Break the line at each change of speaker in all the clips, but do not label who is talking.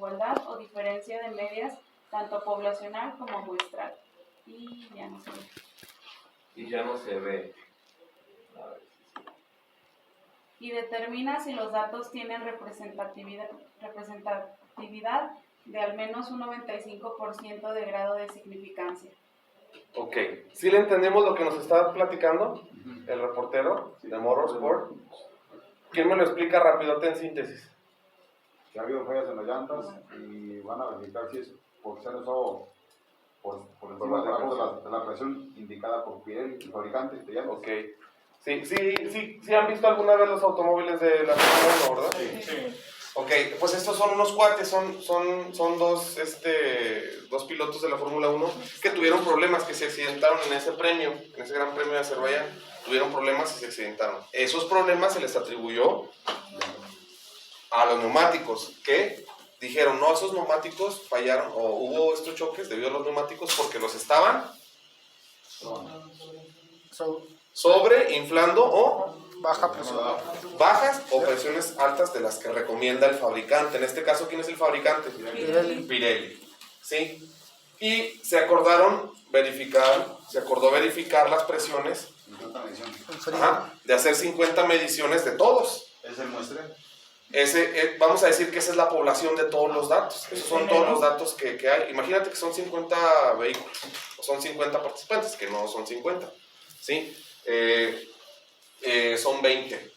desigualdad o diferencia de medias, tanto poblacional como muestral. Y ya no se ve.
Y ya no se ve.
Y determina si los datos tienen representatividad de al menos un 95% de grado de significancia.
Ok, ¿sí le entendemos lo que nos está platicando el reportero de Motorsport? ¿Quién me lo explica rápido en síntesis?
Que ha habido fallas en las llantas y van a verificar si es porque se han usado por encima de la presión indicada por Pirelli, el fabricante de llantas.
Ok. Sí han visto alguna vez los automóviles de la Fórmula 1, ¿verdad?
Sí.
Ok, pues estos son unos cuates, son dos pilotos de la Fórmula 1 que tuvieron problemas, que se accidentaron en ese premio, en ese gran premio de Azerbaiyán. Tuvieron problemas y se accidentaron. Esos problemas se les atribuyó a los neumáticos, que dijeron, no, esos neumáticos fallaron, o hubo estos choques debido a los neumáticos porque los estaban sobreinflando o bajas o presiones altas de las que recomienda el fabricante. En este caso, ¿quién es el fabricante? Pirelli. ¿Sí? Y se acordó verificar las presiones, de hacer 50 mediciones de todos.
¿Es el muestreo?
Vamos a decir que esa es la población de todos los datos. Esos son todos los datos que hay. Imagínate que son 50 vehículos, o son 50 participantes, que no son 50. ¿Sí? Son 20.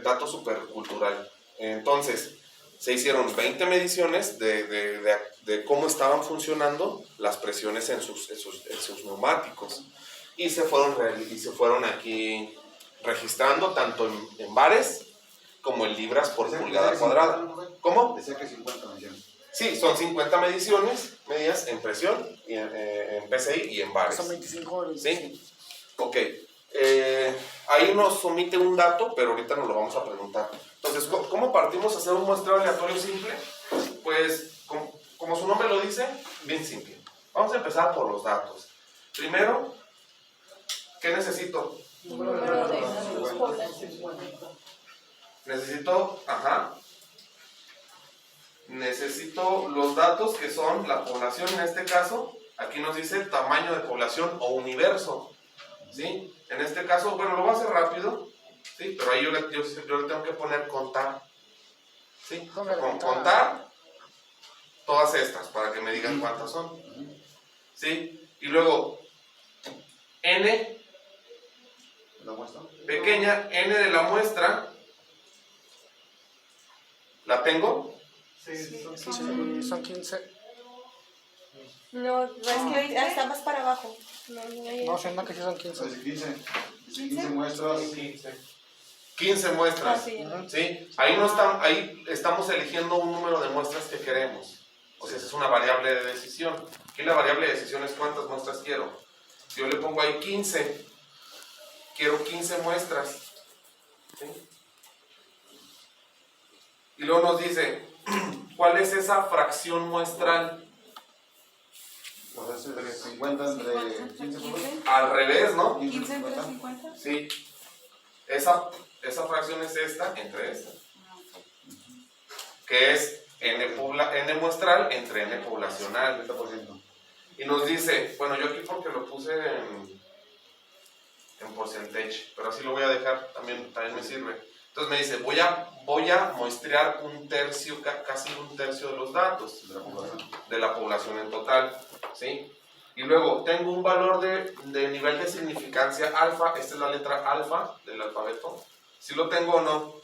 Dato supercultural. Entonces, se hicieron 20 mediciones de cómo estaban funcionando las presiones en sus neumáticos. Y se fueron aquí registrando tanto en bares como en libras por pulgada cuadrada. ¿Cómo?
Decía que 50 mediciones.
Sí, son 50 medidas en presión, en PSI y en bares.
Son 25.
¿Sí? Ok. Ahí nos omite un dato, pero ahorita nos lo vamos a preguntar. Entonces, ¿cómo partimos a hacer un muestreo aleatorio simple? Pues, como su nombre lo dice, bien simple. Vamos a empezar por los datos. Primero, ¿qué necesito?
Número de población.
Necesito los datos que son la población, en este caso, aquí nos dice tamaño de población o universo. ¿Sí? En este caso, bueno, lo voy a hacer rápido, ¿sí? Pero ahí yo le tengo que poner contar. ¿Sí? Contar todas estas para que me digan cuántas son. ¿Sí? Y luego, n,
¿La muestra?
pequeña, n de la muestra, ¿la tengo?
Sí, son 15.
No, es que está más para abajo.
No, son que sí son 15.
Pues 15 muestras.
15 muestras.
Sí.
¿Sí? Ahí estamos eligiendo un número de muestras que queremos. O sea, esa es una variable de decisión. Aquí la variable de decisión es cuántas muestras quiero. Si yo le pongo ahí 15, quiero 15 muestras. ¿Sí? Y luego nos dice, ¿cuál es esa fracción muestral?
Pues es 50 entre 15 por
Al revés, ¿no?
15 entre 50.
Sí. Esa fracción es esta entre esta. Que es n muestral entre n poblacional.
30%.
Y nos dice, bueno, yo aquí porque lo puse en porcentaje, pero así lo voy a dejar, también me sirve. Entonces me dice, voy a muestrear casi un tercio de los datos de la población en total, ¿sí? Y luego tengo un valor de nivel de significancia alfa, esta es la letra alfa del alfabeto. ¿Sí lo tengo o no?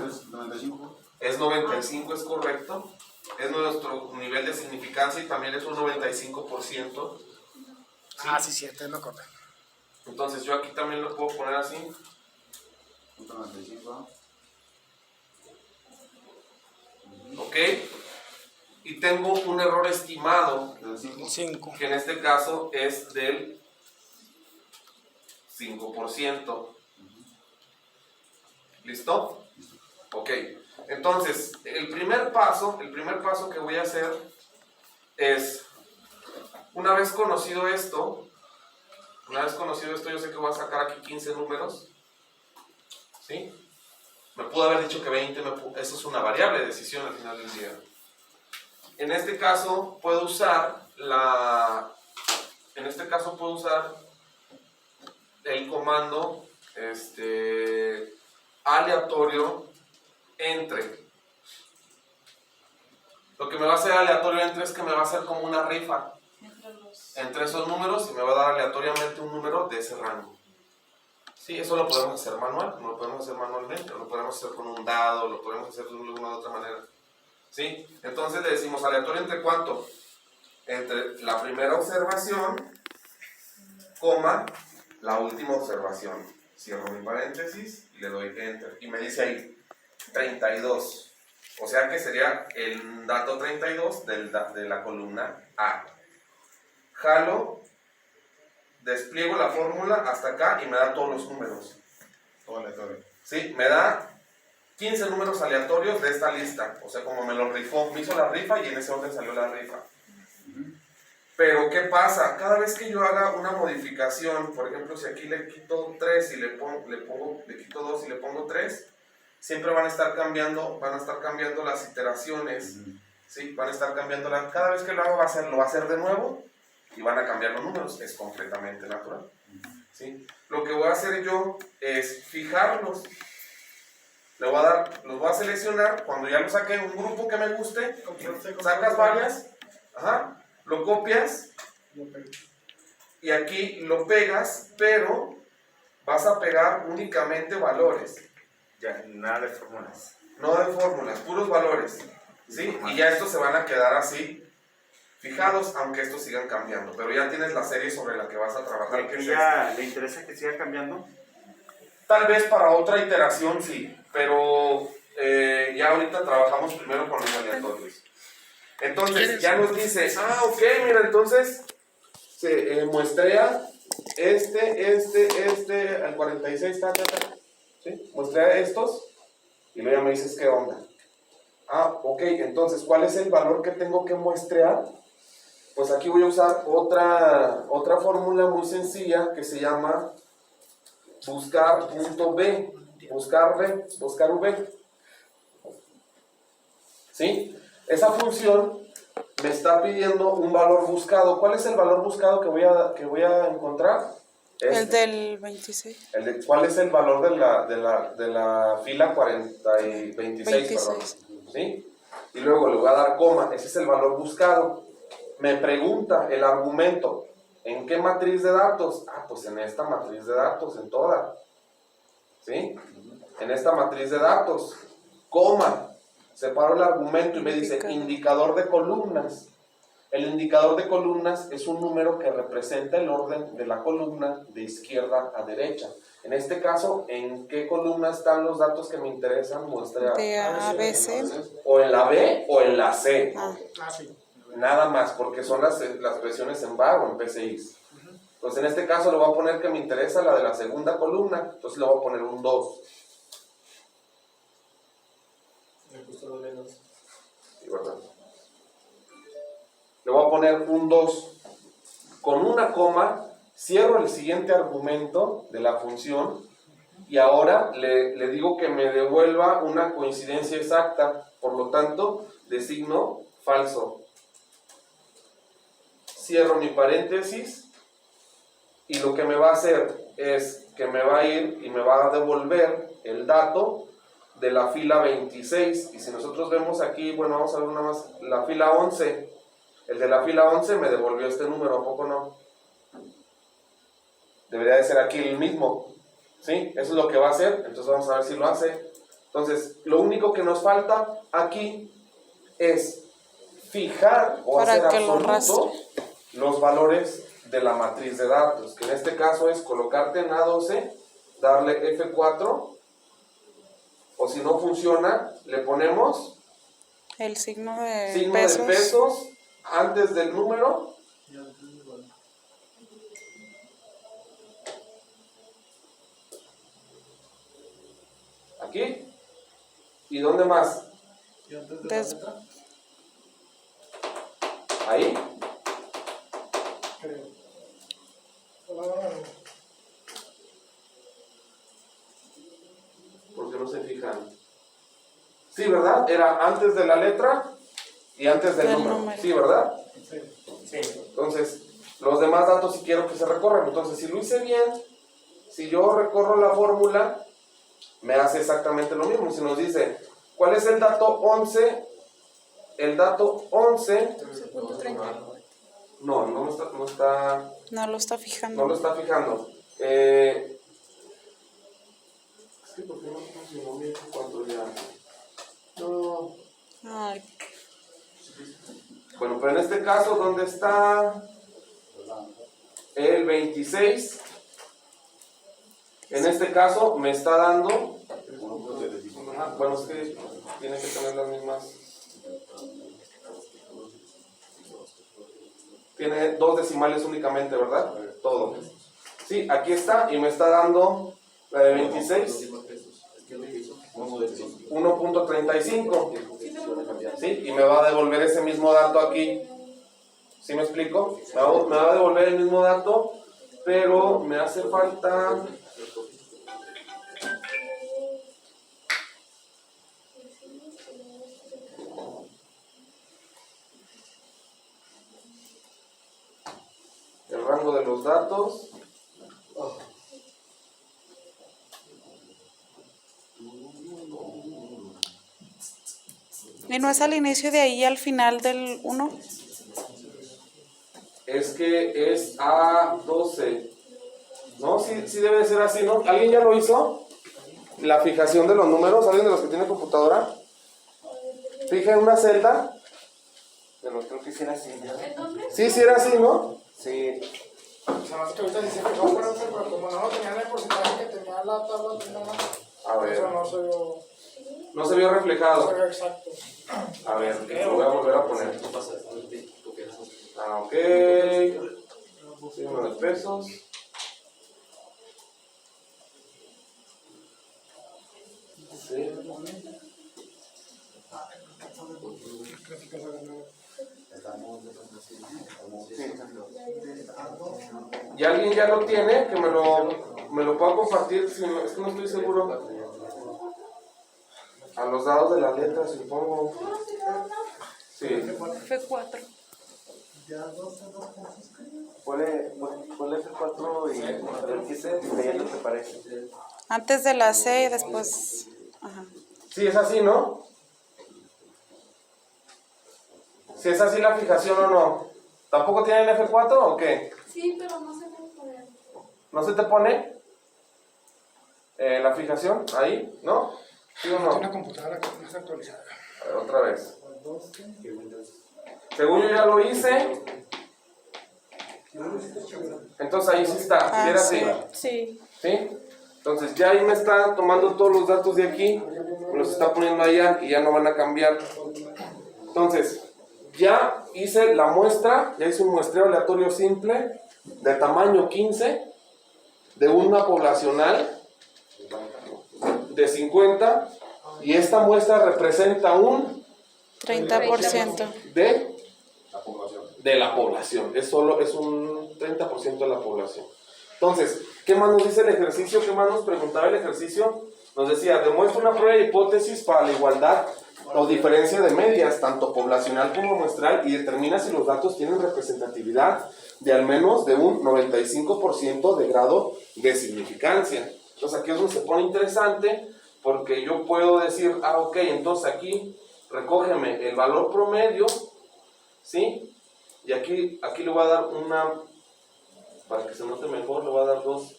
¿Es 95?
Es 95, es correcto. Es nuestro nivel de significancia y también es un 95%. ¿Sí?
Sí, cierto, es lo correcto.
Entonces yo aquí también lo puedo poner así.
95.
¿Ok? Y tengo un error estimado,
5.
que en este caso es del 5%. ¿Listo? Ok. Entonces, el primer paso que voy a hacer es, una vez conocido esto, yo sé que voy a sacar aquí 15 números. ¿Sí? Me pudo haber dicho que 20, eso es una variable de decisión al final del día. En este caso puedo usar el comando aleatorio entre. Lo que me va a hacer aleatorio entre es que me va a hacer como una rifa entre esos números y me va a dar aleatoriamente un número de ese rango. Sí, eso lo podemos hacer manual, lo podemos hacer manualmente, lo podemos hacer con un dado, lo podemos hacer de alguna otra manera. ¿Sí? Entonces le decimos aleatorio entre ¿cuánto? Entre la primera observación, coma, la última observación. Cierro mi paréntesis y le doy enter. Y me dice ahí 32. O sea que sería el dato 32 de la columna A. Jalo, despliego la fórmula hasta acá y me da todos los números.
Todo aleatorio.
Sí, me da 15 números aleatorios de esta lista. O sea, como me lo rifó, me hizo la rifa y en ese orden salió la rifa. Pero, ¿qué pasa? Cada vez que yo haga una modificación, por ejemplo, si aquí le quito 3 y le quito 2 y le pongo 3, siempre van a estar cambiando las iteraciones. ¿Sí? Van a estar cambiando cada vez que lo hago lo va a hacer de nuevo y van a cambiar los números. Es completamente natural. ¿Sí? Lo que voy a hacer yo es fijarlos. Los voy a seleccionar. Cuando ya lo saqué un grupo que me guste, sacas varias, lo copias y aquí lo pegas, pero vas a pegar únicamente valores.
Ya, nada de fórmulas.
No de fórmulas, puros valores. ¿Sí? Y ya estos se van a quedar así, fijados, aunque estos sigan cambiando. Pero ya tienes la serie sobre la que vas a trabajar.
¿Que ya le interesa que siga cambiando?
Tal vez para otra iteración sí, pero ya ahorita trabajamos primero con los aleatorios. Entonces ya nos dice, ok, mira, entonces se muestrea al 46, ¿sí? Muestrea estos y luego ya me dices qué onda. Ok, entonces, ¿cuál es el valor que tengo que muestrear? Pues aquí voy a usar otra fórmula muy sencilla que se llama buscar.b, buscar v. ¿Sí? Esa función me está pidiendo un valor buscado. ¿Cuál es el valor buscado que voy a encontrar?
El del 26.
¿Cuál es el valor de la fila 26, perdón? ¿Sí? Y luego le voy a dar coma, ese es el valor buscado. Me pregunta el argumento, ¿en qué matriz de datos? Pues en esta matriz de datos, en toda. ¿Sí? En esta matriz de datos, coma, separo el argumento y me dice indicador de columnas. El indicador de columnas es un número que representa el orden de la columna de izquierda a derecha. En este caso, ¿en qué columna están los datos que me interesan? Muestra
De A, B, C.
O en la B o en la C.
Sí.
Nada más, porque son las expresiones en bar o en PCIs. Entonces, en este caso le voy a poner que me interesa la de la segunda columna. Entonces le voy a poner un 2. Sí, ¿verdad? Le voy a poner un 2. Con una coma, cierro el siguiente argumento de la función y ahora le digo que me devuelva una coincidencia exacta. Por lo tanto, designo falso. Cierro mi paréntesis y lo que me va a hacer es que me va a ir y me va a devolver el dato de la fila 26. Y si nosotros vemos aquí, bueno, vamos a ver una más, la fila 11. El de la fila 11 me devolvió este número, ¿a poco no? Debería de ser aquí el mismo, ¿sí? Eso es lo que va a hacer, entonces vamos a ver si lo hace. Entonces, lo único que nos falta aquí es fijar o
para
hacer
que lo
absoluto los valores de la matriz de datos, que en este caso es colocarte en A12, darle F4, o si no funciona, le ponemos
el signo de
signo
pesos.
de pesos antes del número. Aquí. ¿Y dónde más? Ahí. ¿Por qué no se fijan? Sí, ¿verdad? Era antes de la letra y antes del
Del
número.
número.
Sí, ¿verdad?
Sí.
Entonces, los demás datos sí quiero que se recorran. Entonces, si lo hice bien, si yo recorro la fórmula, me hace exactamente lo mismo. Si nos dice, ¿cuál es el dato 11? El dato 11, no lo está
No lo está fijando.
no lo está fijando. Sí, porque no funcionó bien cuando ya. No.
Ay,
Bueno, pero en este caso, ¿dónde está el 26? En este caso me está dando. Ajá, bueno, es que tiene que tener las mismas. Tiene 2 decimales únicamente, ¿verdad? Todo. Sí, aquí está y me está dando la de 26. 1.35. ¿Sí? Y me va a devolver ese mismo dato aquí. ¿Sí me explico? Me va a devolver el mismo dato, pero me hace falta. El rango de los datos.
¿y no es al inicio de ahí al final del 1?
Es que es A12. ¿No? Sí debe de ser así, ¿no? ¿Alguien ya lo hizo? La fijación de los números. ¿Alguien de los que tiene computadora? Fija en una celda.
Creo que sí era así.
Sí era así, ¿no?
Sí.
Nada más que ahorita dice que no, pero como no lo tenía en el porcentaje que tenía la tabla,
A ver.
eso no se vio,
No se vio reflejado.
exacto.
A ver, lo voy a volver a poner. Ok. 100 de pesos. Sí. ¿Y alguien ya lo tiene? Que me lo pueda compartir. Si no, es que no estoy seguro. A los dados de las letras, supongo. Sí.
F4.
Ponle F4 y a ver qué se te parece.
Antes de la C y después. Ajá.
Sí, es así, ¿no? Si es así la fijación o no. ¿Tampoco tienen F4 o qué?
Sí, pero no se puede poner.
¿No se te pone la fijación ahí? ¿No? ¿Sí o no?
Una computadora que no está actualizada.
A ver, otra vez. Según yo ya lo hice. Entonces ahí sí está. ¿Sí era así?
Sí.
¿Sí? Entonces ya ahí me está tomando todos los datos de aquí, me los está poniendo allá y ya no van a cambiar. Entonces, ya hice la muestra, ya hice un muestreo aleatorio simple de tamaño 15 de una poblacional de 50 y esta muestra representa un
30%.
de la población. Es un 30% de la población. Entonces, ¿qué más nos dice el ejercicio? ¿Qué más nos preguntaba el ejercicio? Nos decía, demuestra una prueba de hipótesis para la igualdad o diferencia de medias, tanto poblacional como muestral, y determina si los datos tienen representatividad de al menos de un 95% de grado de significancia. Entonces aquí es donde se pone interesante, porque yo puedo decir, ok, entonces aquí recógeme el valor promedio, ¿sí? Y aquí le voy a dar una, para que se note mejor, le voy a dar dos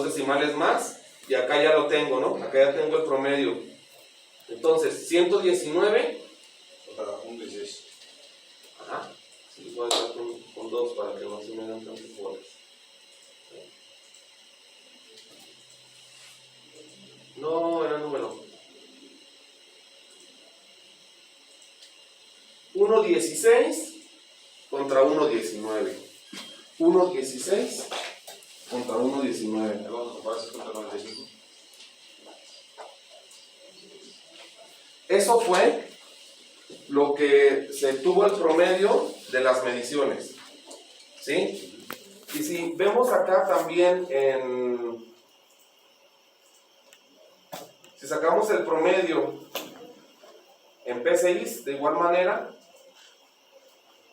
decimales más, y acá ya lo tengo, ¿no? Acá ya tengo el promedio. Entonces, 119.
Un 16.
Ajá. Sí, voy a dar con 2 para que no se me den tantos bolas. No, era número. 1.16 contra 1.19. 1.16 contra 1.19.
Vamos a comparar 6 contra 95.
Eso fue lo que se tuvo el promedio de las mediciones. ¿Sí? Y si vemos acá también si Si sacamos el promedio en PCIs, de igual manera,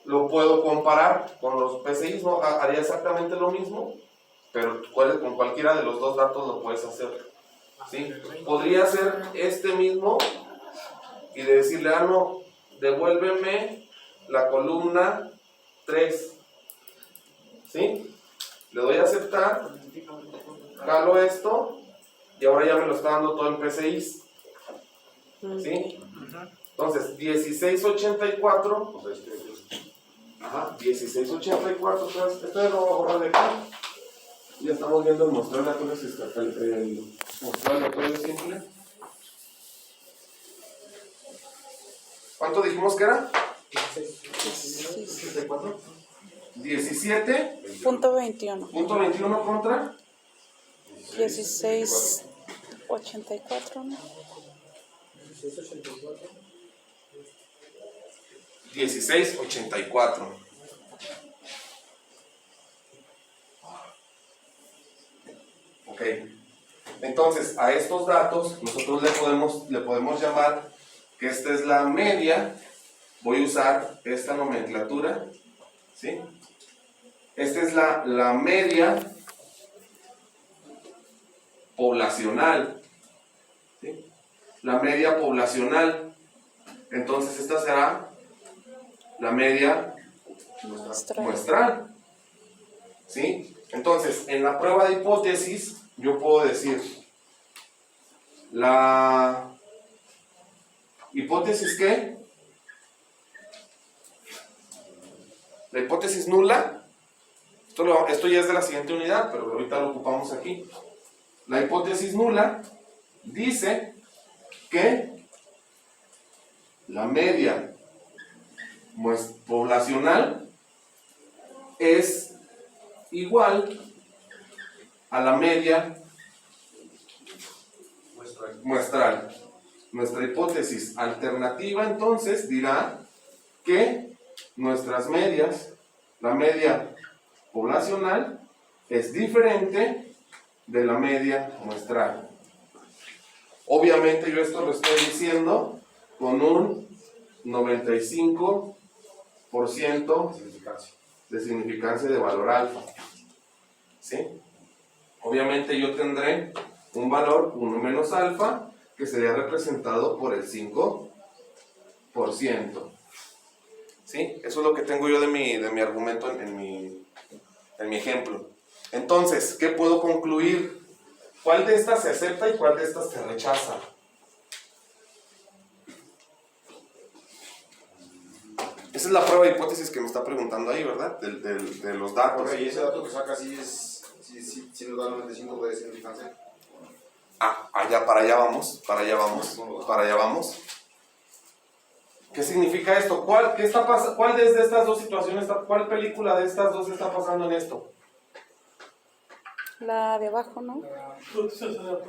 lo puedo comparar con los PCIs, ¿no? Haría exactamente lo mismo, pero con cualquiera de los dos datos lo puedes hacer. ¿Sí? Podría ser este mismo y decirle, no, devuélveme la columna 3. ¿Sí? Le doy a aceptar, jalo esto y ahora ya me lo está dando todo en PCIs. ¿Sí? Entonces, 1684. Ajá, 1684. Esto lo voy a borrar de aquí. Ya estamos viendo el mostrar la cosa, el mostrar la cosa simple. ¿Cuánto dijimos que era? 17.21
Punto 21.
contra
16.84, ¿no?
16.84. Ok. Entonces, a estos datos nosotros le podemos llamar que esta es la media. Voy a usar esta nomenclatura. ¿Sí? Esta es la media poblacional. ¿Sí? La media poblacional. Entonces esta será la media muestral. ¿Sí? Entonces, en la prueba de hipótesis, yo puedo decir la hipótesis ¿qué? La hipótesis nula. Esto ya es de la siguiente unidad, pero ahorita lo ocupamos aquí. La hipótesis nula dice que la media poblacional es igual a la media muestral. Nuestra hipótesis alternativa entonces dirá que nuestras medias, la media poblacional es diferente de la media muestral. Obviamente yo esto lo estoy diciendo con un 95% de significancia de valor alfa. ¿Sí? Obviamente yo tendré un valor 1 menos alfa que sería representado por el 5%. ¿Sí? Eso es lo que tengo yo de mi argumento en mi ejemplo. Entonces, ¿qué puedo concluir? ¿Cuál de estas se acepta y cuál de estas se rechaza? Esa es la prueba de hipótesis que me está preguntando ahí, ¿verdad? De los datos.
Y ese dato que saca sí nos da 95 de significancia.
Allá, para allá vamos. ¿Qué significa esto? ¿Cuál de estas dos situaciones, cuál película de estas dos está pasando en esto?
La de abajo, ¿no?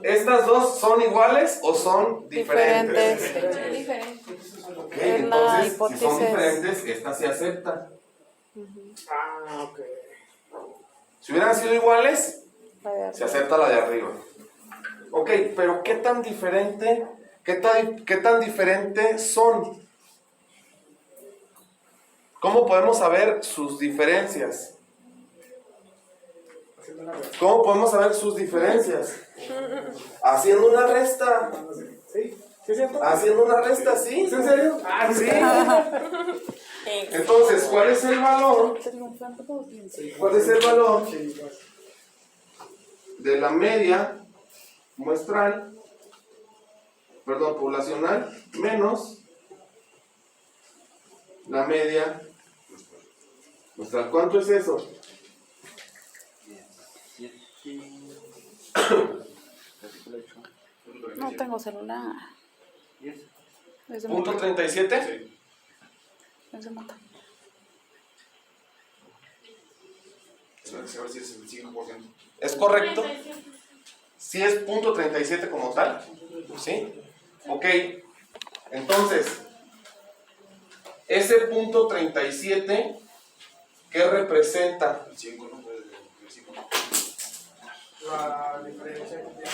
¿Estas dos son iguales o son diferentes?
Diferente.
Ok,
En la
entonces, si son
hipótesis.
diferentes, esta se acepta.
Ok.
Si hubieran sido iguales,
La de
se
arriba.
acepta la de arriba. Ok, pero ¿qué tan diferente son? ¿Cómo podemos saber sus diferencias? ¿Cómo podemos saber sus diferencias? Haciendo una resta.
¿Sí? ¿Sí es cierto?
Haciendo una resta, ¿sí?
¿Es en serio?
Sí. Entonces, ¿cuál es el valor? ¿Cuál es el valor
Sí, pues.
de la media muestral, poblacional, menos la media muestral? ¿Cuánto es eso?
No tengo celular. Es de
¿Punto
mota.
37?
Es de mota.
A ver si es el 5%.
¿Es correcto? ¿Sí es punto 37 como tal? ¿Sí? Ok. Entonces, ese punto 37, ¿qué representa?
El 5, ¿no? El 5.
La diferencia que tiene.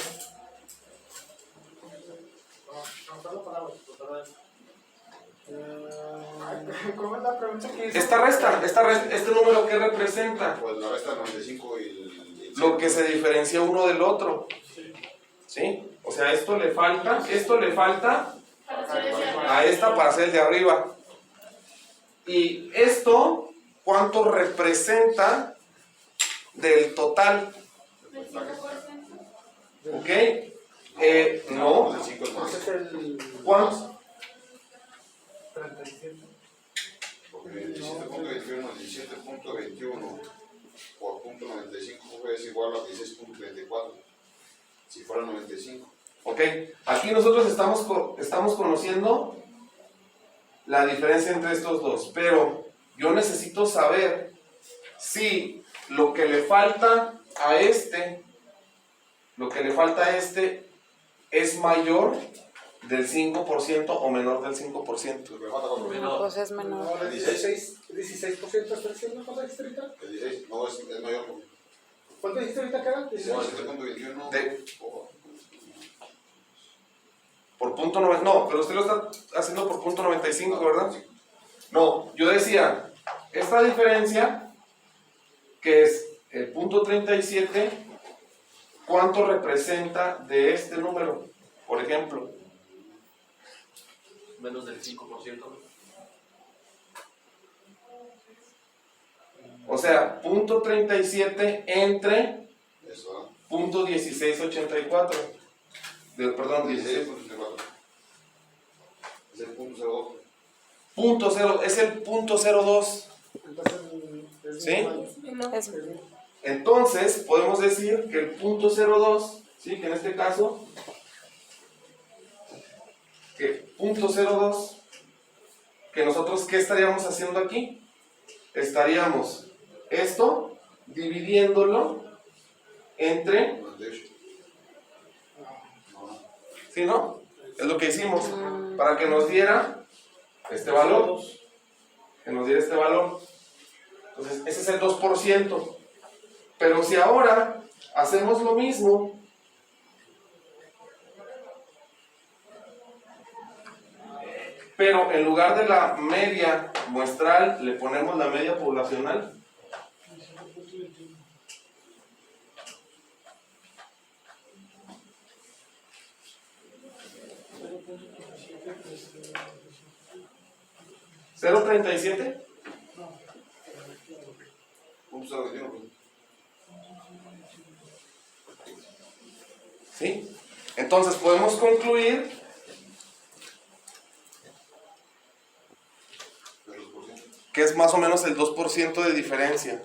¿Cómo es la pregunta que hizo?
Esta resta, este número, ¿qué representa?
Pues la resta 95 y el
Lo que se diferencia uno del otro. ¿Sí? O sea, esto le falta a esta para hacer el de arriba. Y esto, ¿cuánto representa del total? ¿Ok? No.
el 5 es más.
Ese es el
¿Cuánto?
37.
Porque 17.21, 17.21 por punto 95 es igual a 16.34. Si fuera 95.
Ok, aquí nosotros estamos conociendo la diferencia entre estos dos, pero yo necesito saber si lo que le falta a este, es mayor del 5% o menor del 5%.
Me falta cuando
No, pues es menor.
No, el 16% está diciendo, ¿cuánto dijiste ahorita?
el 16, no, es mayor.
¿Cuánto dijiste ahorita que era?
17.21.
De- Por punto 90, no, pero usted lo está haciendo por punto 95, ¿verdad? No, yo decía, esta diferencia, que es el punto 37, ¿cuánto representa de este número? Por ejemplo,
Menos del 5%.
o sea, punto 37 entre
Eso,
punto 1684. Perdón, 16.
16.34. Es el punto 02.
Punto 0, es el punto 02.
Entonces, es
¿Sí?
menor.
Es-
Entonces, podemos decir que el punto 02, ¿sí? Que en este caso, que punto 02, que nosotros, ¿qué estaríamos haciendo aquí? Estaríamos esto dividiéndolo entre,
98.
¿sí, no? Es lo que hicimos, para que nos diera este valor, que nos diera este valor. Entonces, ese es el 2%. Pero si ahora hacemos lo mismo, pero en lugar de la media muestral le ponemos la media poblacional, ¿0.37?
Punto 021.
¿Sí? Entonces podemos concluir que es más o menos el 2% de diferencia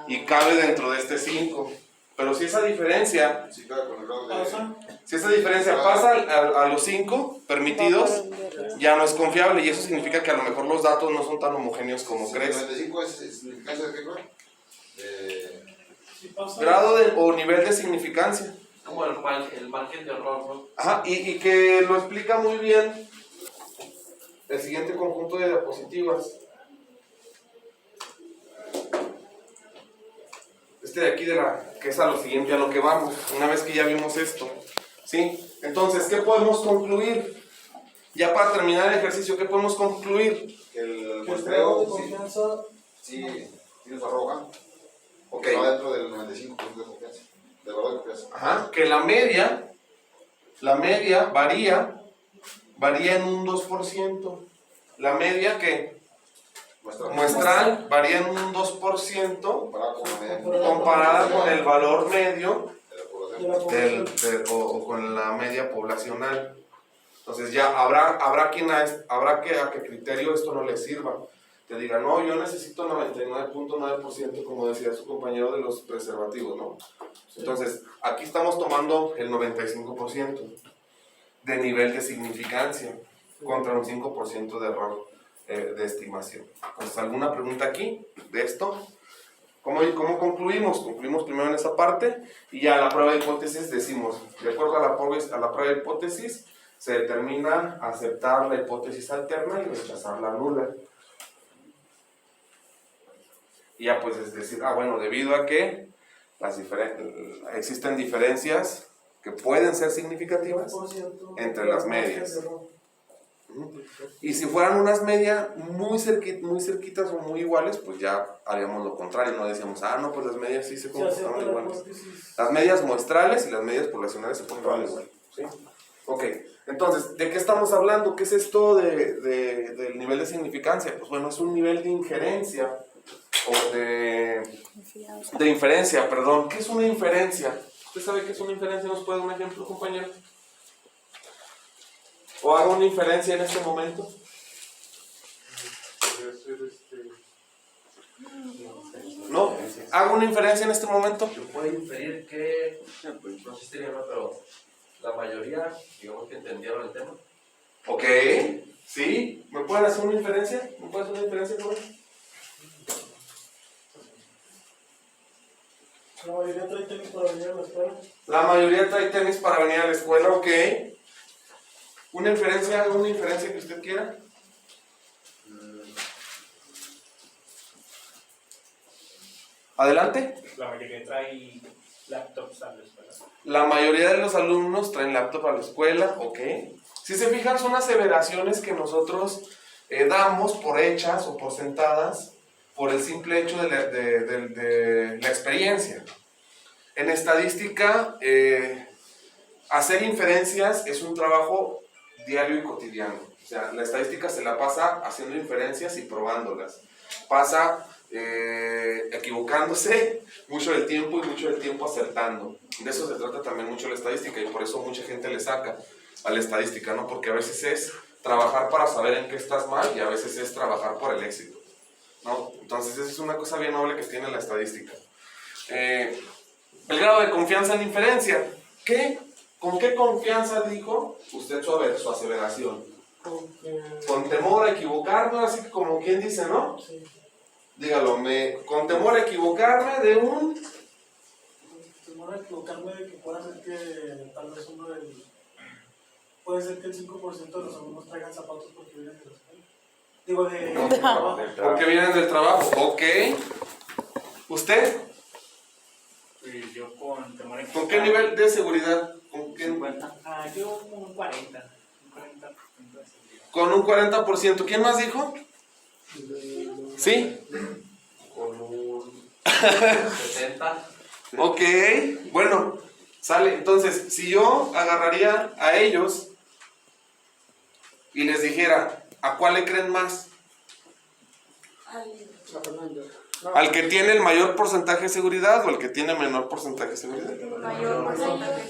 y cabe dentro de este 5. Pero si esa diferencia,
Sí, cabe con el grado de.
si esa diferencia pasa a los 5 permitidos, ya no es confiable y eso significa que a lo mejor los datos no son tan homogéneos como crees.
95 es significancia de qué, creo?
Grado o nivel de significancia.
Como el margen de error, ¿no?
Ajá, y que lo explica muy bien el siguiente conjunto de diapositivas. Este de aquí, que es a lo siguiente, a lo que vamos, una vez que ya vimos esto. ¿Sí? Entonces, ¿qué podemos concluir? Ya para terminar el ejercicio, ¿qué podemos concluir?
Que el
Que el grado de
muestreo
confianza
sí nos arroja.
Ok.
Va dentro del 95% de confianza. De verdad de confianza.
Ajá, que la media varía en un 2%. La media que muestral varía en un 2% comparada con el valor medio
de la población.
o con la media poblacional. Entonces ya habrá quien a qué criterio esto no le sirva. Te diga, no, yo necesito 99.9%, como decía su compañero de los preservativos, ¿no? Entonces, aquí estamos tomando el 95% de nivel de significancia contra un 5% de error de estimación. Entonces, ¿alguna pregunta aquí de esto? ¿Cómo concluimos? Concluimos primero en esa parte y ya la prueba de hipótesis decimos, de acuerdo a la prueba de hipótesis, se determina aceptar la hipótesis alterna y rechazar la nula. Y ya pues es decir, bueno, debido a que existen diferencias que pueden ser significativas entre las medias. Y si fueran unas medias muy cerquitas o muy iguales, pues ya haríamos lo contrario, no decíamos, no, pues las medias sí se comportan iguales. Las medias muestrales y las medias poblacionales se comportan igual. ¿Sí? Ok, entonces, ¿de qué estamos hablando? ¿Qué es esto del nivel de significancia? Pues bueno, es un nivel de injerencia o de inferencia, perdón. ¿Qué es una inferencia? ¿Usted sabe qué es una inferencia? ¿Nos puede dar un ejemplo, compañero? ¿O hago una inferencia en este momento? ¿No? ¿Hago una inferencia en este momento?
Yo puedo inferir que, no sé si sería mal, pero la mayoría, digamos que entendieron el tema.
Ok, ¿sí? ¿Me pueden hacer una inferencia? ¿Me pueden hacer una inferencia con eso?
La mayoría trae tenis para venir a la escuela.
La mayoría trae tenis para venir a la escuela, ok. ¿Una inferencia que usted quiera? Adelante.
La mayoría trae laptops a la escuela.
La mayoría de los alumnos traen laptop a la escuela, ok. Si se fijan, son aseveraciones que nosotros damos por hechas o por sentadas por el simple hecho de la experiencia. En estadística, hacer inferencias es un trabajo diario y cotidiano. O sea, la estadística se la pasa haciendo inferencias y probándolas. Pasa equivocándose mucho del tiempo y mucho del tiempo acertando. De eso se trata también mucho la estadística y por eso mucha gente le saca a la estadística, ¿no? Porque a veces es trabajar para saber en qué estás mal y a veces es trabajar por el éxito, ¿no? Entonces esa es una cosa bien noble que tiene la estadística. El grado de confianza en inferencia. ¿Con qué confianza dijo usted su aseveración? Con temor a equivocarme, así como quien dice, ¿no?
Sí.
Dígalo, con temor a equivocarme de un...
Temor a equivocarme de que pueda ser que tal vez puede ser que el 5% de los alumnos traigan zapatos porque vienen de la escuela. Digo, de trabajo.
Porque vienen del trabajo, ok. ¿Usted?
Y yo con temor a
¿Con qué nivel de seguridad? ¿Con qué?
yo como un 40. Un 40% de seguridad.
Con un 40%. ¿Quién más dijo? ¿Sí?
Con un 60.
Ok, bueno, sale. Entonces, si yo agarraría a ellos y les dijera, ¿a cuál le creen más? ¿Al que tiene el mayor porcentaje de seguridad o al que tiene menor porcentaje de seguridad?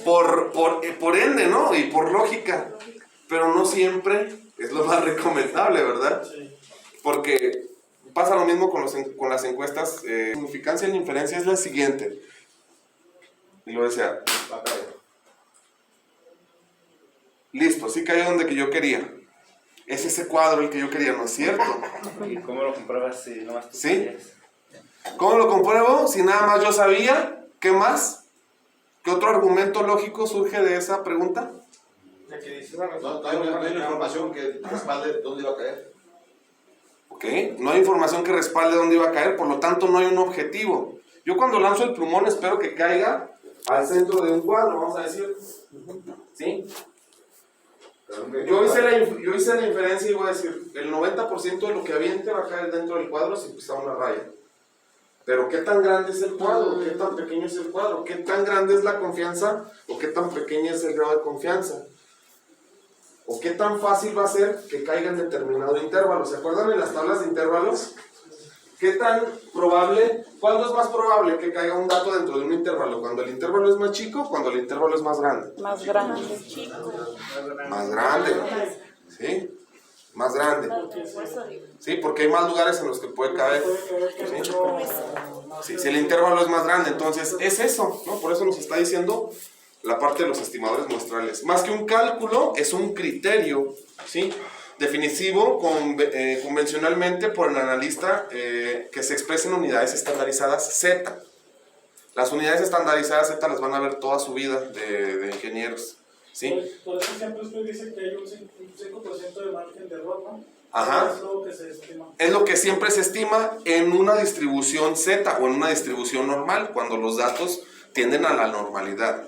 Por ende, ¿no? Y por lógica. Pero no siempre es lo más recomendable, ¿verdad? Porque pasa lo mismo con las encuestas. Significancia en la inferencia es la siguiente. Y lo decía. Listo, sí cayó donde que yo quería. Es ese cuadro el que yo quería, ¿no es cierto?
¿Y cómo lo compruebas si no más tú
¿Sí?
sabías?
¿Cómo lo compruebo? Si nada más yo sabía, ¿qué más? ¿Qué otro argumento lógico surge de esa pregunta?
No hay una información que respalde dónde iba a caer.
Ok, no hay información que respalde dónde iba a caer, por lo tanto no hay un objetivo. Yo cuando lanzo el plumón espero que caiga al centro de un cuadro, vamos a decir. ¿Sí? Yo hice la inferencia y voy a decir, el 90% de lo que aviente va a caer dentro del cuadro si está una raya. Pero ¿qué tan grande es el cuadro? ¿Qué tan pequeño es el cuadro? ¿Qué tan grande es la confianza? ¿O qué tan pequeño es el grado de confianza? ¿O qué tan fácil va a ser que caiga en determinado intervalo? ¿Se acuerdan de las tablas de intervalos? ¿Qué tan probable, cuándo es más probable que caiga un dato dentro de un intervalo? ¿Cuando el intervalo es más chico o cuando el intervalo es más grande?
Más grande.
Más grande. ¿Sí? Más grande. Sí, porque hay más lugares en los que puede caber. ¿Sí? Si el intervalo es más grande, entonces es eso, ¿no? Por eso nos está diciendo la parte de los estimadores muestrales. Más que un cálculo, es un criterio, ¿sí? Definitivo convencionalmente por el analista que se expresa en unidades estandarizadas Z. Las unidades estandarizadas Z las van a ver toda su vida de ingenieros, ¿sí?
Por eso siempre usted dice que hay un 5% de margen de error, ¿no?
Ajá.
Es lo que se estima.
Es lo que siempre se estima en una distribución Z o en una distribución normal, cuando los datos tienden a la normalidad,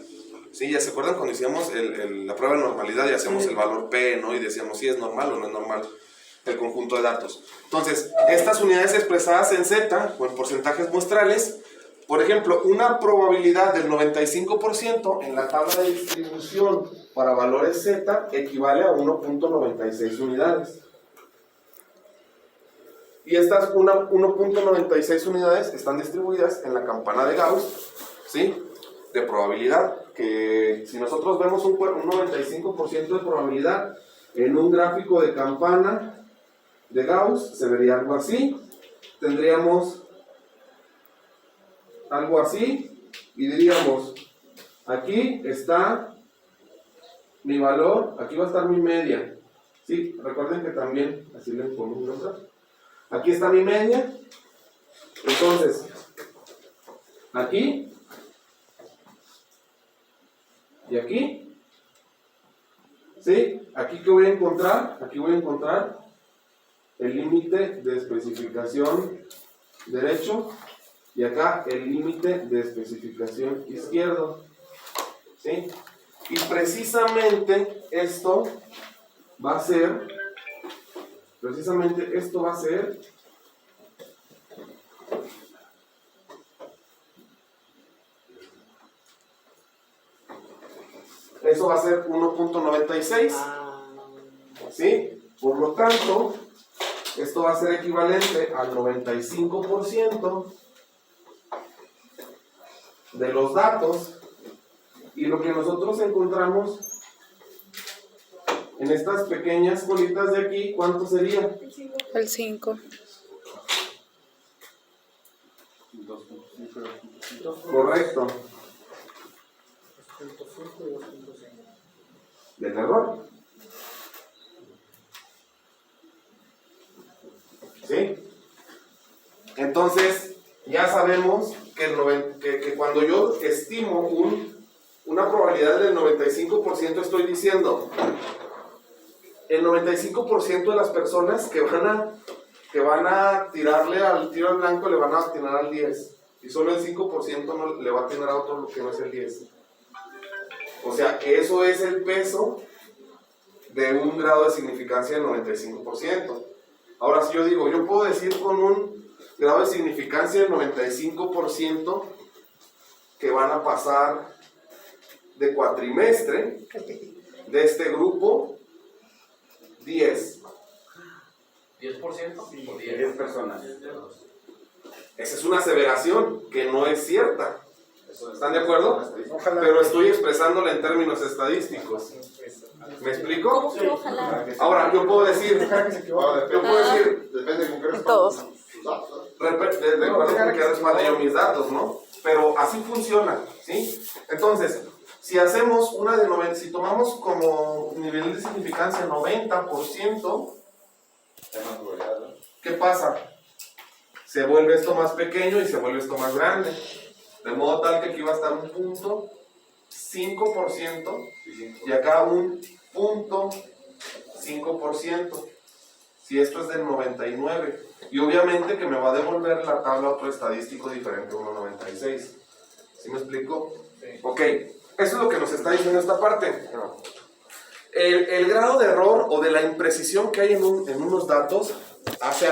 ¿Sí? Ya se acuerdan cuando hicimos la prueba de normalidad y hacíamos el valor P, ¿no? Y decíamos si es normal o no es normal el conjunto de datos. Entonces, estas unidades expresadas en Z o en porcentajes muestrales, por ejemplo, una probabilidad del 95% en la tabla de distribución para valores Z equivale a 1.96 unidades. Y estas 1.96 unidades están distribuidas en la campana de Gauss, ¿sí? De probabilidad, que si nosotros vemos un 95% de probabilidad en un gráfico de campana de Gauss, se vería algo así. Tendríamos algo así y diríamos, aquí está mi valor, aquí va a estar mi media. ¿Sí? Recuerden que también, así le ponemos otra. Aquí está mi media. Entonces, aquí y aquí, ¿sí? Aquí que voy a encontrar, aquí voy a encontrar el límite de especificación derecho y acá el límite de especificación izquierdo, ¿sí? Y precisamente esto va a ser, eso va a ser 1.96, ¿sí? Por lo tanto, esto va a ser equivalente al 95% de los datos, y lo que nosotros encontramos en estas pequeñas colitas de aquí, ¿cuánto sería?
El 5.
Correcto. Del error. ¿Sí? Entonces, ya sabemos que cuando yo estimo una probabilidad del 95%, estoy diciendo, el 95% de las personas que van a tirarle al tiro al blanco le van a atinar al 10, y solo el 5% no le va a atinar a otro lo que no es el 10. O sea, eso es el peso de un grado de significancia del 95%. Ahora, si yo digo, yo puedo decir con un grado de significancia del 95% que van a pasar de cuatrimestre de este grupo 10.
¿10% o
10 personas.
Esa es una aseveración que no es cierta. ¿Están de acuerdo? Pero estoy expresándola en términos estadísticos. ¿Me explico?
Sí. Ojalá.
Ahora, yo puedo decir,
Depende con qué
Todos.
recuerden que respaldo yo mis datos, ¿no? Pero así funciona, ¿sí? Entonces, si hacemos si tomamos como nivel de significancia 90%, ¿qué pasa? Se vuelve esto más pequeño y se vuelve esto más grande. De modo tal que aquí va a estar un punto 5% y acá un punto 5%. Si esto es del 99. Y obviamente que me va a devolver la tabla otro estadístico diferente a 1.96. ¿Sí me explico? Sí. Ok, eso es lo que nos está diciendo esta parte. El grado de error o de la imprecisión que hay en unos datos hace